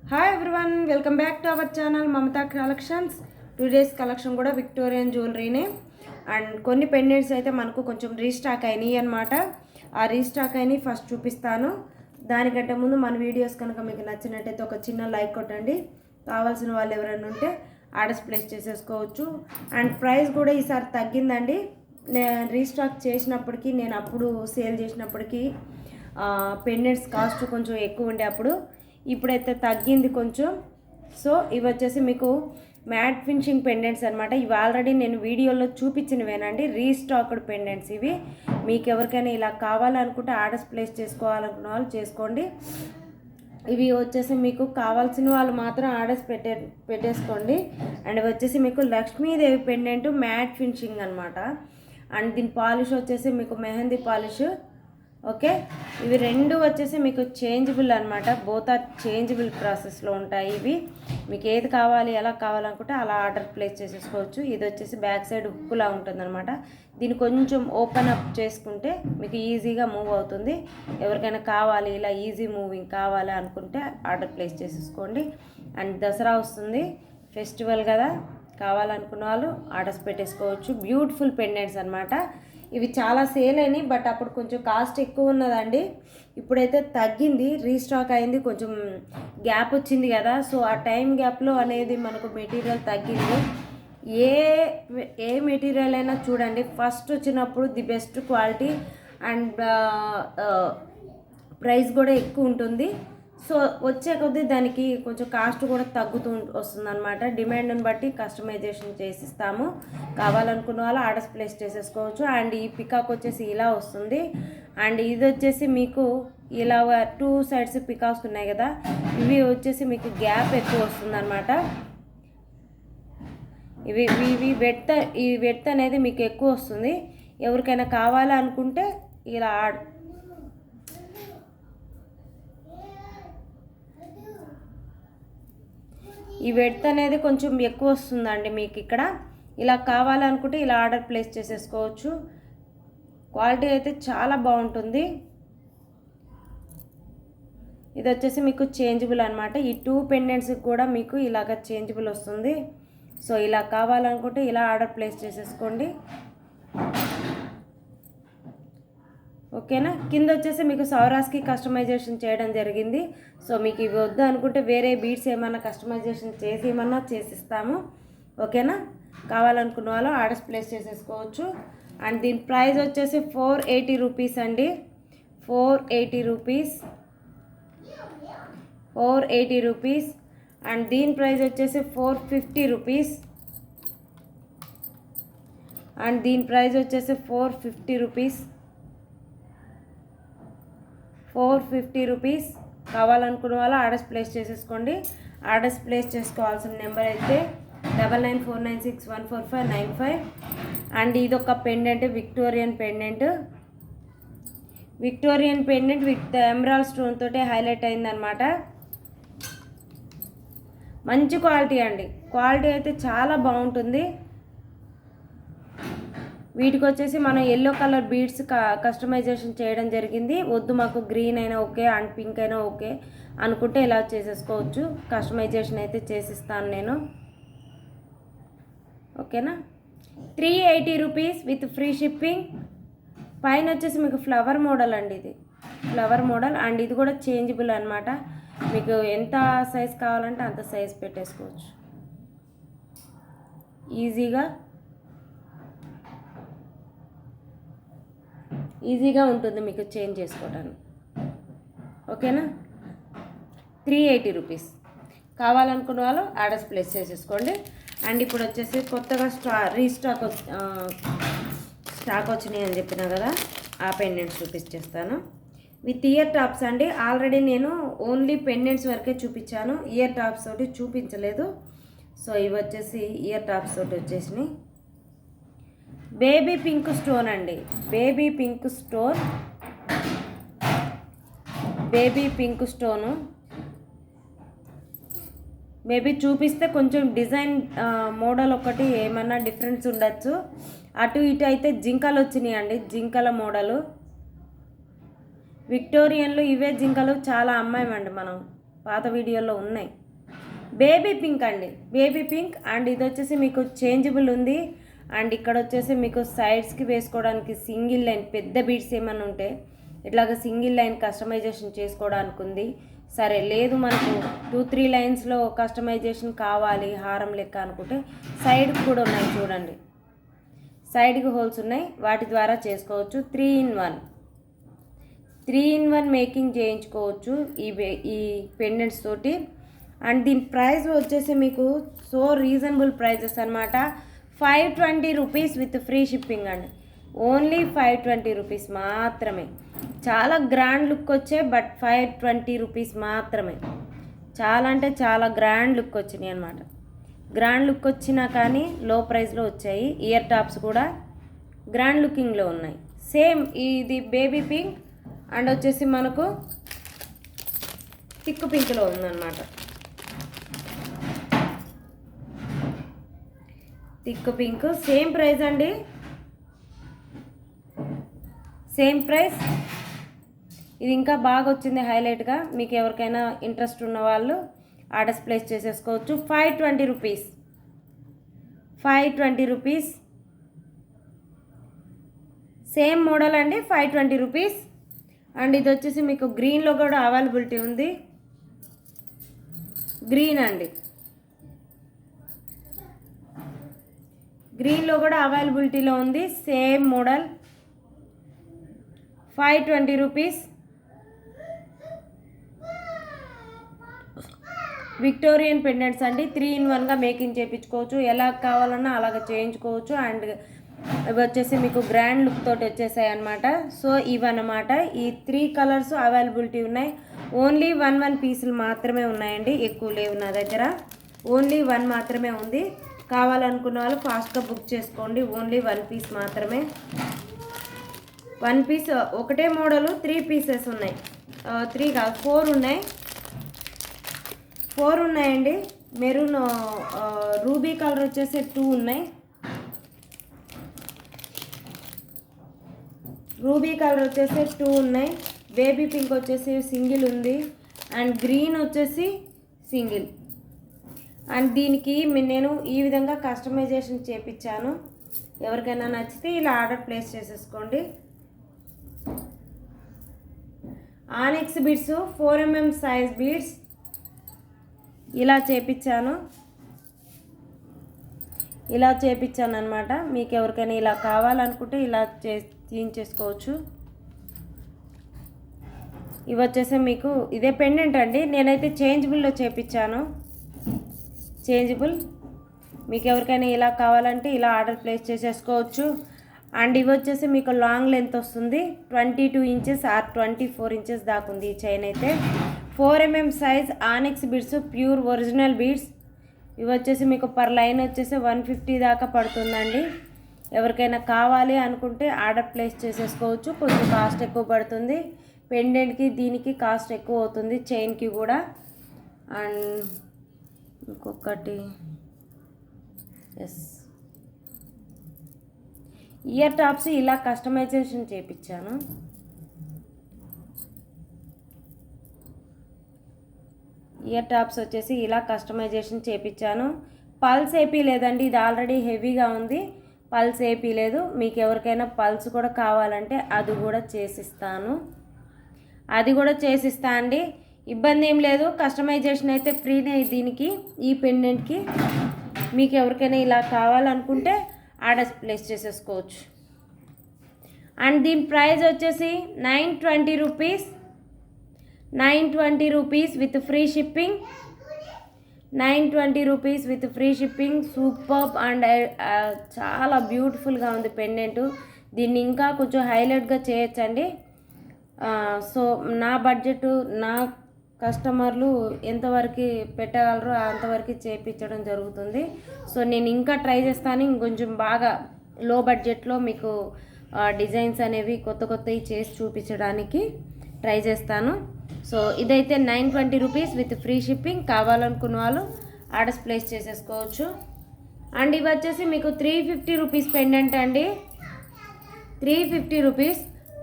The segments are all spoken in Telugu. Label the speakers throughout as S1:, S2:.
S1: Hi everyone, welcome back to our channel Mamata collections. Today's collection కూడా విక్టోరియన్ జ్యువెలరీనే. అండ్ కొన్ని పెండెంట్స్ అయితే మనకు కొంచెం రీస్టాక్ అయినాయి అనమాట. ఆ రీస్టాక్ అయినాయి ఫస్ట్ చూపిస్తాను. దానికంటే ముందు మన వీడియోస్ కనుక మీకు నచ్చినట్టయితే ఒక చిన్న లైక్ కొట్టండి. కావాల్సిన వాళ్ళు ఎవరైనా ఉంటే ఆర్డర్స్ ప్లేస్ చేసేసుకోవచ్చు. అండ్ ప్రైస్ కూడా ఈసారి తగ్గిందండి. నేను రీస్టాక్ చేసినప్పటికీ, నేను అప్పుడు సేల్ చేసినప్పటికీ పెండెంట్స్ కాస్ట్ కొంచెం ఎక్కువ ఉండే అప్పుడు. ఇప్పుడైతే తగ్గింది కొంచెం. సో ఇవి వచ్చేసి మీకు మ్యాట్ ఫినిషింగ్ పెండెంట్స్ అనమాట. ఇవి ఆల్రెడీ నేను వీడియోలో చూపించినవేనండి, రీస్టాక్డ్ పెండెంట్స్ ఇవి. మీకు ఎవరికైనా ఇలా కావాలనుకుంటే ఆర్డర్స్ ప్లేస్ చేసుకోవాలనుకున్న వాళ్ళు చేసుకోండి. ఇవి వచ్చేసి మీకు కావాల్సిన వాళ్ళు మాత్రం ఆర్డర్స్ పెట్టేసుకోండి. అండ్ ఇవి వచ్చేసి మీకు లక్ష్మీదేవి పెండెంట్ మ్యాట్ ఫినిషింగ్ అనమాట. అండ్ దీని పాలిష్ వచ్చేసి మీకు మెహందీ పాలిష్. ఓకే, ఇవి రెండు వచ్చేసి మీకు చేంజబుల్ అనమాట. బోత్ ఆర్ చేంజబుల్ ప్రాసెస్లో ఉంటాయి ఇవి. మీకు ఏది కావాలి, ఎలా కావాలనుకుంటే అలా ఆర్డర్ ప్లేస్ చేసేసుకోవచ్చు. ఇది వచ్చేసి బ్యాక్ సైడ్ హుక్కులా ఉంటుందన్నమాట. దీన్ని కొంచెం ఓపెన్ అప్ చేసుకుంటే మీకు ఈజీగా మూవ్ అవుతుంది. ఎవరికైనా కావాలి ఇలా ఈజీ మూవింగ్ కావాలి అనుకుంటే ఆర్డర్ ప్లేస్ చేసేసుకోండి. అండ్ దసరా వస్తుంది, ఫెస్టివల్ కదా, కావాలనుకున్న వాళ్ళు ఆర్డర్స్ పెట్టేసుకోవచ్చు. బ్యూటిఫుల్ పెండెంట్స్ అనమాట. ఇవి చాలా సేల్ అయినాయి, బట్ అప్పుడు కొంచెం కాస్ట్ ఎక్కువ ఉన్నదండి. ఇప్పుడైతే తగ్గింది, రీస్టాక్ అయింది, కొంచెం గ్యాప్ వచ్చింది కదా. సో ఆ టైం గ్యాప్లో అనేది మనకు మెటీరియల్ తగ్గింది. ఏ మెటీరియల్ అయినా చూడండి, ఫస్ట్ వచ్చినప్పుడు the best quality and price కూడా ఎక్కువ ఉంటుంది. సో వచ్చే కొద్దీ దానికి కొంచెం కాస్ట్ కూడా తగ్గుతూ వస్తుందన్నమాట. డిమాండ్ని బట్టి కస్టమైజేషన్ చేసిస్తాము. కావాలనుకున్న వాళ్ళు ఆర్డర్స్ ప్లేస్ చేసేసుకోవచ్చు. అండ్ ఈ పికాక్ వచ్చేసి ఇలా వస్తుంది. అండ్ ఇది వచ్చేసి మీకు ఇలా 2 సైడ్స్ పికాక్స్ ఉన్నాయి కదా, ఇవి వచ్చేసి మీకు గ్యాప్ ఎక్కువ వస్తుందన్నమాట. ఈ వెడ్త్ అనేది మీకు ఎక్కువ వస్తుంది. ఎవరికైనా కావాలనుకుంటే ఇలా ఈ వెడ్త్ అనేది కొంచెం ఎక్కువ వస్తుందండి మీకు. ఇక్కడ ఇలా కావాలనుకుంటే ఇలా ఆర్డర్ ప్లేస్ చేసేసుకోవచ్చు. క్వాలిటీ అయితే చాలా బాగుంటుంది. ఇది వచ్చేసి మీకు చేంజబుల్ అనమాట. ఈ 2 పెండెంట్స్కి కూడా మీకు ఇలాగ చేంజబుల్ వస్తుంది. సో ఇలా కావాలనుకుంటే ఇలా ఆర్డర్ ప్లేస్ చేసేసుకోండి. ఓకేనా. కింద వచ్చేసి మీకు సౌరాస్కి కస్టమైజేషన్ చేయడం జరిగింది. సో మీకు ఇవి వద్దు అనుకుంటే వేరే బీడ్స్ ఏమన్నా కస్టమైజేషన్ చేసి ఏమన్నా చేసిస్తాము. ఓకేనా. కావాలనుకున్న వాళ్ళు ఆర్డర్స్ ప్లేస్ చేసేసుకోవచ్చు. అండ్ దీని ప్రైస్ వచ్చేసి 480 రూపీస్ అండి. 480 రూపీస్, 480 రూపీస్. అండ్ దీని ప్రైస్ వచ్చేసి 450 రూపీస్. అండ్ దీని ప్రైస్ వచ్చేసి 450 రూపీస్, 450 రూపీస్. కావాలనుకున్న వాళ్ళు ఆర్డర్స్ ప్లేస్ చేసేసుకోండి. ఆర్డర్స్ ప్లేస్ చేసుకోవాల్సిన నెంబర్ అయితే 9949614595. అండ్ ఇది ఒక pendant, Victorian pendant. Victorian pendant with emerald stone తోటి హైలైట్ అయిందనమాట. మంచి క్వాలిటీ అండి, క్వాలిటీ అయితే చాలా బాగుంటుంది. వీటికి వచ్చేసి మనం ఎల్లో కలర్ బీడ్స్ కస్టమైజేషన్ చేయడం జరిగింది. వద్దు మాకు గ్రీన్ అయినా ఓకే అండ్ పింక్ అయినా ఓకే అనుకుంటే ఇలా చేసేసుకోవచ్చు. కస్టమైజేషన్ అయితే చేసిస్తాను నేను. ఓకేనా. 380 రూపీస్ విత్ ఫ్రీ షిప్పింగ్. పైన వచ్చేసి మీకు ఫ్లవర్ మోడల్ అండి, ఇది ఫ్లవర్ మోడల్. అండ్ ఇది కూడా చేంజబుల్ అనమాట. మీకు ఎంత సైజ్ కావాలంటే అంత సైజ్ పెట్టేసుకోవచ్చు ఈజీగా ఉంటుంది మీకు చేంజ్ చేసుకోవడానికి. ఓకేనా. 380 రూపీస్. కావాలనుకున్న వాళ్ళు ఆర్డర్స్ ప్లేస్ చేసేసుకోండి. అండ్ ఇప్పుడు వచ్చేసి కొత్తగా రీస్టాక్ స్టాక్ వచ్చినాయి అని చెప్పినా కదా, ఆ పెండెంట్స్ చూపించేస్తాను. విత్ ఇయర్ టాప్స్ అండి. ఆల్రెడీ నేను ఓన్లీ పెండెంట్స్ వరకే చూపించాను, ఇయర్ టాప్స్ తోటి చూపించలేదు. సో ఇవి వచ్చేసి ఇయర్ టాప్స్ తోటి వచ్చేసినాయి. బేబీ పింక్ స్టోన్ అండి, baby pink stone, baby pink stone. Maybe చూపిస్తే కొంచెం డిజైన్ మోడల్ ఒకటి ఏమన్నా డిఫరెన్స్ ఉండొచ్చు. అటు ఇటు అయితే జింకలు వచ్చినాయి అండి, జింకల మోడలు. విక్టోరియన్లో ఇవే జింకలు చాలా అమ్మాయిమండి మనం. పాత వీడియోలో ఉన్నాయి. బేబీ పింక్ అండి, బేబీ పింక్. అండ్ ఇది వచ్చేసి మీకు చేంజబుల్ ఉంది. అండ్ ఇక్కడ వచ్చేసి మీకు సైడ్స్కి వేసుకోవడానికి సింగిల్ లైన్, పెద్ద బీడ్స్ ఏమైనా ఉంటే ఇట్లాగ సింగిల్ లైన్ కస్టమైజేషన్ చేసుకోవడానికి ఉంది. సరే లేదు మనకు 2-3 లైన్స్లో కస్టమైజేషన్ కావాలి హారం లెక్క అనుకుంటే సైడ్కి కూడా ఉన్నాయి చూడండి, సైడ్కి హోల్స్ ఉన్నాయి, వాటి ద్వారా చేసుకోవచ్చు. 3-in-1 మేకింగ్ చేయించుకోవచ్చు ఈ పెండెంట్స్ తోటి. అండ్ దీని ప్రైస్ వచ్చేసి మీకు సో రీజనబుల్ ప్రైజెస్ అనమాట. 520 రూపీస్ విత్ ఫ్రీ షిప్పింగ్ అండి. ఓన్లీ 520 రూపీస్ మాత్రమే. చాలా గ్రాండ్ లుక్ వచ్చాయి, బట్ 520 రూపీస్ మాత్రమే. చాలా అంటే చాలా గ్రాండ్ లుక్ వచ్చినాయి అనమాట. గ్రాండ్ లుక్ వచ్చినా కానీ లో ప్రైస్లో వచ్చాయి. ఇయర్ టాప్స్ కూడా గ్రాండ్ లుకింగ్లో ఉన్నాయి. సేమ్ ఇది బేబీ పింక్ అండ్ వచ్చేసి మనకు థిక్ పింక్లో ఉందన్నమాట. థిక్ పింక్ సేమ్ ప్రైస్ అండి, సేమ్ ప్రైస్. ఇది ఇంకా బాగా వచ్చింది హైలైట్గా. మీకు ఎవరికైనా ఇంట్రెస్ట్ ఉన్న వాళ్ళు ఆర్డర్స్ ప్లేస్ చేసేసుకోవచ్చు. 520 రూపీస్, 520 రూపీస్. సేమ్ మోడల్ అండి, 520 రూపీస్. అండ్ ఇది వచ్చేసి మీకు గ్రీన్లో కూడా అవైలబిలిటీ ఉంది. గ్రీన్ అండి, గ్రీన్లో కూడా అవైలబిలిటీలో ఉంది. Same model, 520 rupees. Victorian pendants అండి. 3-in-1గా మేకింగ్ చేయించుకోవచ్చు, ఎలా కావాలన్నా అలాగ చేయించుకోవచ్చు. అండ్ ఇవి వచ్చేసి మీకు గ్రాండ్ లుక్ తోటి వచ్చేసాయి అనమాట. సో ఇవన్నమాట ఈ 3 కలర్స్ అవైలబిలిటీ ఉన్నాయి. ఓన్లీ 1 పీసులు మాత్రమే ఉన్నాయండి, ఎక్కువ లేవు నా దగ్గర. ఓన్లీ 1 మాత్రమే ఉంది. కావాలనుకున్న వాళ్ళు ఫాస్ట్గా బుక్ చేసుకోండి. ఓన్లీ 1 పీస్ మాత్రమే. 1 పీస్ ఒకటే మోడలు 3 పీసెస్ ఉన్నాయి. 3 కాదు 4 ఉన్నాయి, 4 ఉన్నాయండి. మెరూన్ రూబీ కలర్ వచ్చేసి 2 ఉన్నాయి. రూబీ కలర్ వచ్చేసి 2 ఉన్నాయి. బేబీ పింక్ వచ్చేసి సింగిల్ ఉంది. అండ్ గ్రీన్ వచ్చేసి సింగిల్. అండ్ దీనికి నేను ఈ విధంగా కస్టమైజేషన్ చేపించాను. ఎవరికైనా నచ్చితే ఇలా ఆర్డర్ ప్లేస్ చేసేసుకోండి. Onyx beads 4mm size beads ఇలా చేపించాను అనమాట. మీకు ఎవరికైనా ఇలా కావాలనుకుంటే ఇలా చేయించేసుకోవచ్చు. ఇవి వచ్చేసి మీకు ఇదే పెండెంట్ అండి. నేనైతే చేంజబుల్లో చేపించాను, చేంజబుల్. మీకు ఎవరికైనా ఇలా కావాలంటే ఇలా ఆర్డర్ ప్లేస్ చేసేసుకోవచ్చు. అండ్ ఇవి వచ్చేసి మీకు లాంగ్ లెంత్ వస్తుంది, 22 ఇంచెస్ ఆర్ 24 ఇంచెస్ దాకా ఉంది ఈ చైన్ అయితే. 4mm size onyx beads, pure original beads. ఇవి వచ్చేసి మీకు పర్ లైన్ వచ్చేసి 150 దాకా పడుతుందండి. ఎవరికైనా కావాలి అనుకుంటే ఆర్డర్ ప్లేస్ చేసేసుకోవచ్చు. కొంచెం కాస్ట్ ఎక్కువ పడుతుంది, పెండెంట్కి దీనికి కాస్ట్ ఎక్కువ అవుతుంది, చైన్కి కూడా. అండ్ ఇంకొకటి ఇయర్ టాప్స్ ఇలా కస్టమైజేషన్ చేయించాను. ఇయర్ టాప్స్ వచ్చేసి ఇలా కస్టమైజేషన్ చేయించాను. పల్స్ ఏపీ లేదండి, ఇది ఆల్రెడీ హెవీగా ఉంది, పల్స్ ఏపీ లేదు. మీకు ఎవరికైనా పల్స్ కూడా కావాలంటే అది కూడా చేసిస్తా అండి. ఇబ్బంది ఏం లేదు. కస్టమైజేషన్ అయితే ఫ్రీనే దీనికి, ఈ పెండెంట్కి. మీకు ఎవరికైనా ఇలా కావాలనుకుంటే ఆర్డర్ ప్లేస్ చేసేసుకోవచ్చు. అండ్ దీని ప్రైస్ వచ్చేసి 920 rupees, 920 rupees with free shipping. 920 rupees with free shipping. Superb and చాలా బ్యూటిఫుల్గా ఉంది పెండెంట్. దీన్ని ఇంకా కొంచెం హైలైట్గా చేయొచ్చండి. సో నా బడ్జెట్, నా కస్టమర్లు ఎంతవరకు పెట్టగలరో అంతవరకు చేయించడం జరుగుతుంది. సో నేను ఇంకా ట్రై చేస్తాను, ఇంకొంచెం బాగా లో బడ్జెట్లో మీకు డిజైన్స్ అనేవి కొత్తవి చేసి చూపించడానికి ట్రై చేస్తాను. సో ఇదైతే 920 రూపీస్ విత్ ఫ్రీ షిప్పింగ్. కావాలనుకున్న వాళ్ళు ఆర్డర్స్ ప్లేస్ చేసేసుకోవచ్చు. అండ్ ఇవి వచ్చేసి మీకు 350 రూపీస్ పెండెంట్ అండి, 350 రూపీస్.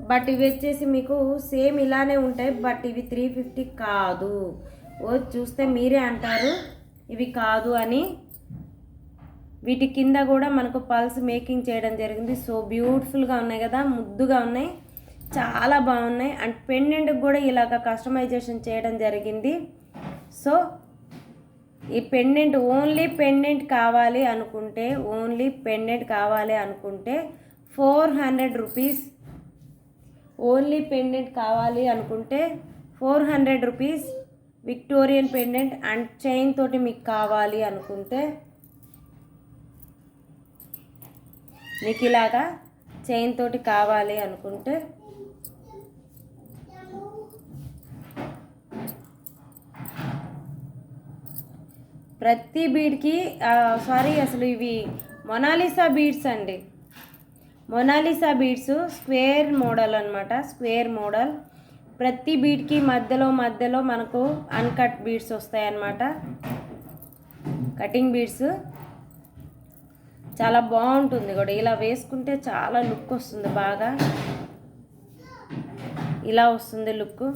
S1: బట్ ఇవి వచ్చేసి మీకు సేమ్ ఇలానే ఉంటాయి, బట్ ఇవి 350 కాదు, ఓ చూస్తే మీరే అంటారు ఇవి కాదు అని. వీటి కింద కూడా మనకు పల్స్ మేకింగ్ చేయడం జరిగింది. సో బ్యూటిఫుల్గా ఉన్నాయి కదా, ముద్దుగా ఉన్నాయి, చాలా బాగున్నాయి. అండ్ పెండెంట్కి కూడా ఇలాగ కస్టమైజేషన్ చేయడం జరిగింది. సో ఈ పెండెంట్ ఓన్లీ పెండెంట్ కావాలి అనుకుంటే 400 రూపీస్. ఓన్లీ పెండెంట్ కావాలి అనుకుంటే 400 rupees. Victorian pendant and chain తోటి మీకు కావాలి అనుకుంటే మీకు ఇలాగా చైన్ తోటి కావాలి అనుకుంటే ప్రతి బీడ్కి అసలు ఇవి మొనాలిసా బీడ్స్ అండి. మొనాలిసా బీడ్స్ స్క్వేర్ మోడల్ అనమాట, స్క్వేర్ మోడల్. ప్రతి బీడ్కి మధ్యలో మనకు అన్కట్ బీడ్స్ వస్తాయి అన్నమాట, కటింగ్ బీడ్స్. చాలా బాగుంటుంది కూడా, ఇలా వేసుకుంటే చాలా లుక్ వస్తుంది, బాగా ఇలా వస్తుంది లుక్.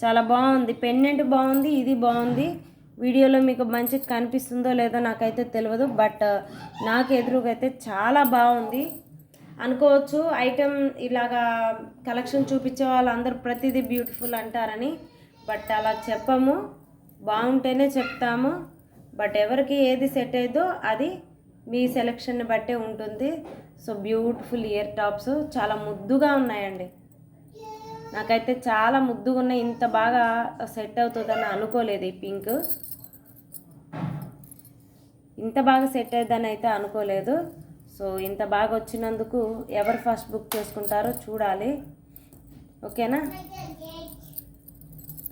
S1: చాలా బాగుంది, పెండెంట్ బాగుంది, ఇది బాగుంది. వీడియోలో మీకు మంచిగా కనిపిస్తుందో లేదో నాకైతే తెలియదు, బట్ నాకు ఎదురుగా అయితే చాలా బాగుంది అనుకోవచ్చు. ఐటెం ఇలాగా కలెక్షన్ చూపించే వాళ్ళందరూ ప్రతిదీ బ్యూటిఫుల్ అంటారని, బట్ అలా చెప్పము, బాగుంటేనే చెప్తాము. బట్ ఎవరికి ఏది సెట్ అయ్యేదో అది మీ సెలెక్షన్ని బట్టే ఉంటుంది. సో బ్యూటిఫుల్ ఇయర్ టాప్స్ చాలా ముద్దుగా ఉన్నాయండి, నాకైతే చాలా ముద్దుగా ఉన్నాయి. ఇంత బాగా సెట్ అవుతుందని అనుకోలేదు, ఈ పింక్ ఇంత బాగా సెట్ అవుతుందని అయితే అనుకోలేదు. సో ఇంత బాగా వచ్చినందుకు ఎవరు ఫస్ట్ బుక్ చేసుకుంటారో చూడాలి, ఓకేనా.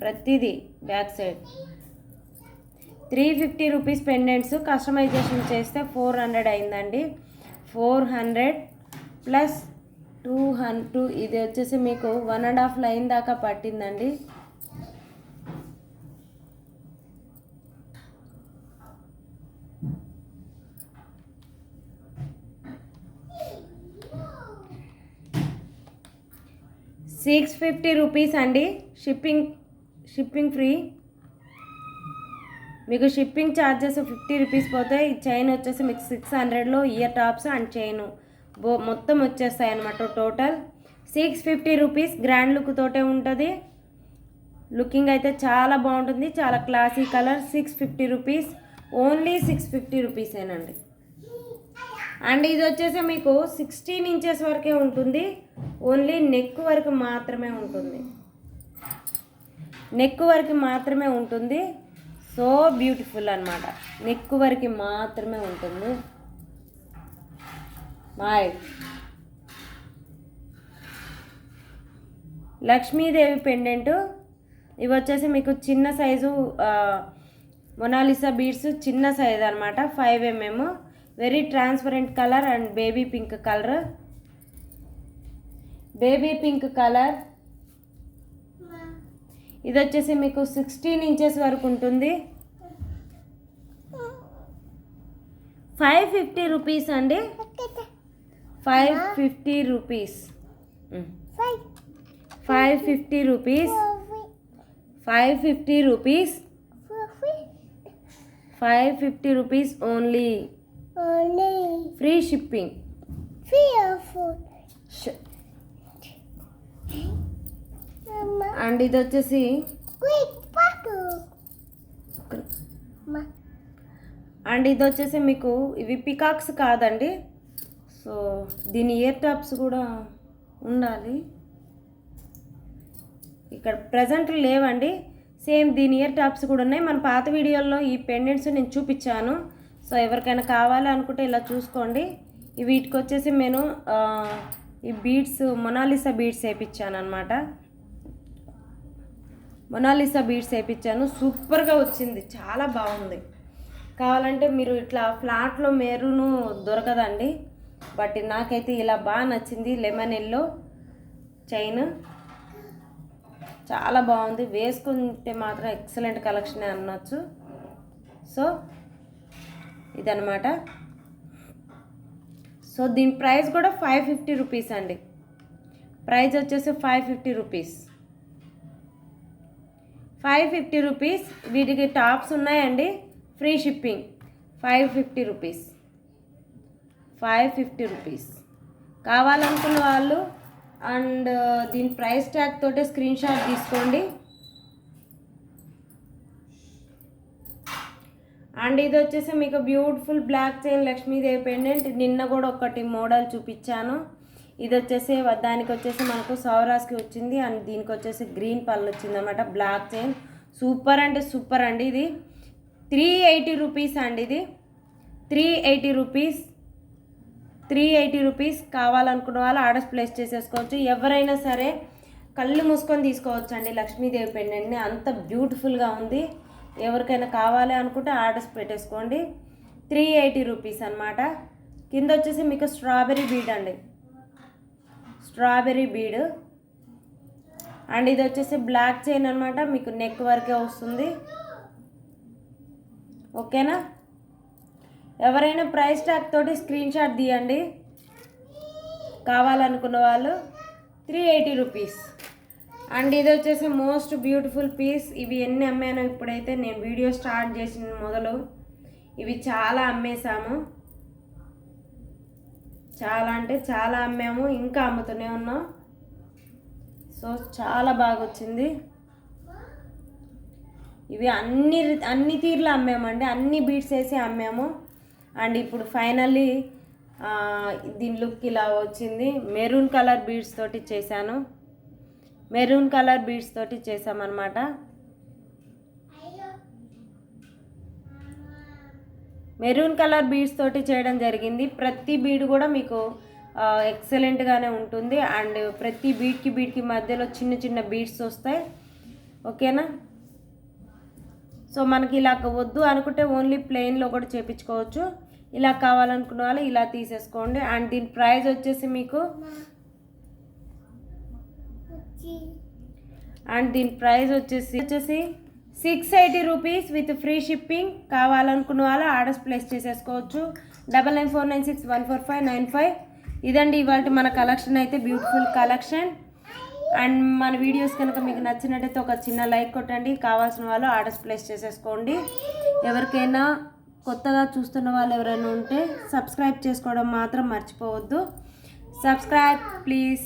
S1: ప్రతిదీ back side 350 rupees pendants customisation చేస్తే 400 అయిందండి. 400 ప్లస్ 200, ఇది వచ్చేసి మీకు 1.5 లైన్ దాకా పట్టిందండి. $650 రూపీస్ అండి. Shipping free. మీకు షిప్పింగ్ ఛార్జెస్ 50 రూపీస్ పోతాయి. చైన్ వచ్చేసి మీకు 600లో ఇయర్ టాప్స్ అండ్ చైన్ మొత్తం వచ్చేస్తాయి అన్నమాట. Total 650 rupees. గ్రాండ్ లుక్ తోటే ఉంటుంది, లుకింగ్ అయితే చాలా బాగుంటుంది, చాలా క్లాసీ కలర్. 650 రూపీస్, ఓన్లీ 650 రూపీసేనండి. అండ్ ఇది వచ్చేసి మీకు 16 ఇంచెస్ వరకే ఉంటుంది, ఓన్లీ నెక్ వరకు మాత్రమే ఉంటుంది, నెక్ వరకు మాత్రమే ఉంటుంది. సో బ్యూటిఫుల్ అన్నమాట, నెక్ వరకు మాత్రమే ఉంటుంది. మాయ్ లక్ష్మీదేవి పెండెంట్. ఇవి వచ్చేసి మీకు చిన్న సైజు మొనాలిసా బీడ్స్, చిన్న సైజు అనమాట, 5 mm. Very transparent colour and baby pink colour, baby pink colour. ఇది వచ్చేసి మీకు 16 ఇంచెస్ వరకు ఉంటుంది. 550 రూపీస్ అండి, 550 rupees, 550 rupees, 550 rupees, 550 rupees only. Free shipping. And ఇది వచ్చేసి మీకు ఇవి పికాక్స్ కాదండి. సో దీని ఇయర్ టాప్స్ కూడా ఉండాలి, ఇక్కడ ప్రజెంట్ లేవండి. సేమ్ దీని ఇయర్ టాప్స్ కూడా ఉన్నాయి. మన పాత వీడియోల్లో ఈ పెండెంట్స్ నేను చూపించాను. సో ఎవరికైనా కావాలి అనుకుంటే ఇలా చూసుకోండి. వీటికి వచ్చేసి నేను ఈ బీడ్స్ మొనాలిసా బీడ్స్ వేయించాను అనమాట, మొనాలిసా బీడ్స్ వేయించాను. సూపర్గా వచ్చింది, చాలా బాగుంది. కావాలంటే మీరు ఇట్లా ఫ్లాట్లో మెరూను దొరకదండి, బట్ నాకైతే ఇలా బాగా నచ్చింది. లెమన్ ఎల్లో చైన్ చాలా బాగుంది, వేసుకుంటే మాత్రం ఎక్సలెంట్ కలెక్షన్ అనొచ్చు. సో ఇదనమాట. సో దీని ప్రైస్ కూడా 550 రూపీస్ అండి, ప్రైస్ వచ్చేసి 550 రూపీస్, 550 రూపీస్. వీటికి టాప్స్ ఉన్నాయండి, ఫ్రీ షిప్పింగ్. 550 rupees, 550 rupees. కావాలనుకున్న వాళ్ళు అండ్ దీని ప్రైస్ ట్యాగ్ తోటే స్క్రీన్ షాట్ తీసుకోండి. అండ్ ఇది వచ్చేసి మీకు beautiful block chain Lakshmidevi pendant. నిన్న కూడా ఒకటి మోడల్ చూపించాను. ఇది వచ్చేసి దానికి వచ్చేసి మనకు సౌరాస్కి వచ్చింది అండ్ దీనికి వచ్చేసి గ్రీన్ పళ్ళు వచ్చింది అనమాట. బ్లాక్ చైన్ సూపర్ అంటే సూపర్ అండి. ఇది 380 రూపీస్ అండి. ఇది 380 రూపీస్, 380 రూపీస్. కావాలనుకున్న వాళ్ళు ఆర్డర్స్ ప్లేస్ చేసేసుకోవచ్చు. ఎవరైనా సరే కళ్ళు మూసుకొని తీసుకోవచ్చు అండి లక్ష్మీదేవి పెండెంట్ని, అంత బ్యూటిఫుల్గా ఉంది. ఎవరికైనా కావాలి అనుకుంటే ఆర్డర్స్ పెట్టేసుకోండి. 380 రూపీస్ అనమాట. కింద వచ్చేసి మీకు స్ట్రాబెర్రీ బీడ్ అండి, స్ట్రాబెర్రీ బీడ్. అండ్ ఇది వచ్చేసి బ్లాక్ చైన్ అనమాట, మీకు నెక్ వరకే వస్తుంది. ఓకేనా? ఎవరైనా ప్రైస్ ట్యాగ్ తోటి స్క్రీన్ షాట్ తీయండి కావాలనుకున్న వాళ్ళు. 380 రూపీస్. అండ్ ఇది వచ్చేసి మోస్ట్ బ్యూటిఫుల్ పీస్. ఇవి ఎన్ని అమ్మానో ఇప్పుడైతే నేను వీడియో స్టార్ట్ చేసిన మొదలు ఇవి చాలా అమ్మేశాము, చాలా అంటే చాలా అమ్మాము, ఇంకా అమ్ముతూనే ఉన్నాం. సో చాలా బాగా వచ్చింది. ఇవి అన్ని తీర్లు అమ్మామండి, అన్ని బీడ్స్ వేసి అమ్మాము. అండ్ ఇప్పుడు ఫైనల్లీ దీని లుక్ ఇలా వచ్చింది. మెరూన్ కలర్ బీడ్స్ తోటి చేశాను, మెరూన్ కలర్ బీడ్స్ తోటి చేసామన్నమాట. మెరూన్ కలర్ బీడ్స్ తోటి చేయడం జరిగింది. ప్రతి బీడ్ కూడా మీకు ఎక్సలెంట్గానే ఉంటుంది. అండ్ ప్రతి బీడ్కి మధ్యలో చిన్న చిన్న బీడ్స్ వస్తాయి. ఓకేనా? సో మనకి ఇలా వద్దు అనుకుంటే ఓన్లీ ప్లెయిన్లో కూడా చేపించుకోవచ్చు. ఇలా కావాలనుకున్న వాళ్ళు ఇలా తీసేసుకోండి. అండ్ దీని ప్రైస్ వచ్చేసి మీకు వచ్చేసి 680 రూపీస్ విత్ ఫ్రీ షిప్పింగ్. కావాలనుకున్న వాళ్ళు ఆర్డర్స్ ప్లేస్ చేసేసుకోవచ్చు. 9949614595. ఇదండి ఇవాళ మన కలెక్షన్ అయితే, బ్యూటిఫుల్ కలెక్షన్. అండ్ మన వీడియోస్ కనుక మీకు నచ్చినట్టయితే ఒక చిన్న లైక్ కొట్టండి. కావాల్సిన వాళ్ళు ఆర్డర్స్ ప్లేస్ చేసేసుకోండి. ఎవరికైనా కొత్తగా చూస్తున్న వాళ్ళు ఎవరైనా ఉంటే సబ్స్క్రైబ్ చేసుకోవడం మాత్రం మర్చిపోవద్దు. Subscribe please.